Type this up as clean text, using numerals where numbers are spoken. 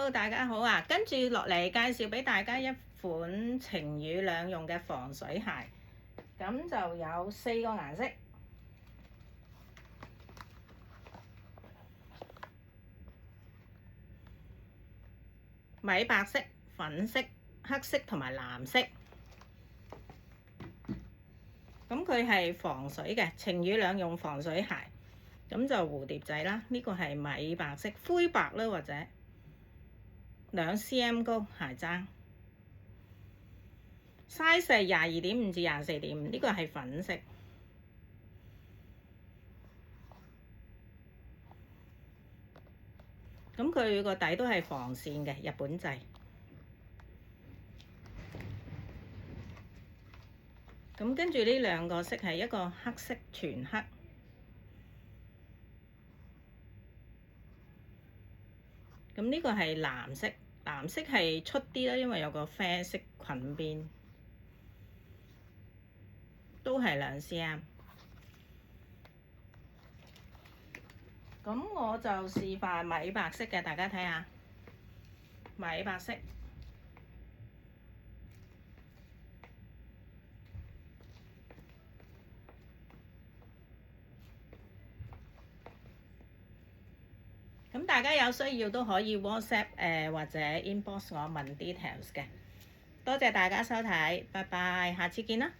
Hello， 大家好啊！跟住落嚟介紹俾大家一款晴雨兩用嘅防水鞋，咁就有4個顏色，米白色、粉色、黑色同埋藍色。咁佢係防水嘅晴雨兩用防水鞋，咁就蝴蝶仔啦。呢個係米白色、灰白啦，或者2 cm 高鞋踭，size 係22.5至24.5，呢個係粉色。咁佢個底都係防線嘅日本製。咁跟住呢兩個色係一個黑色全黑，咁呢個係藍色，藍色係出啲啦，因為有個啡色裙邊，都係2 cm。咁我就示範米白色嘅，大家睇下，米白色。咁大家有需要都可以 WhatsApp 或者 inbox 我問 details 嘅。多謝大家收睇，拜拜，下次見啦。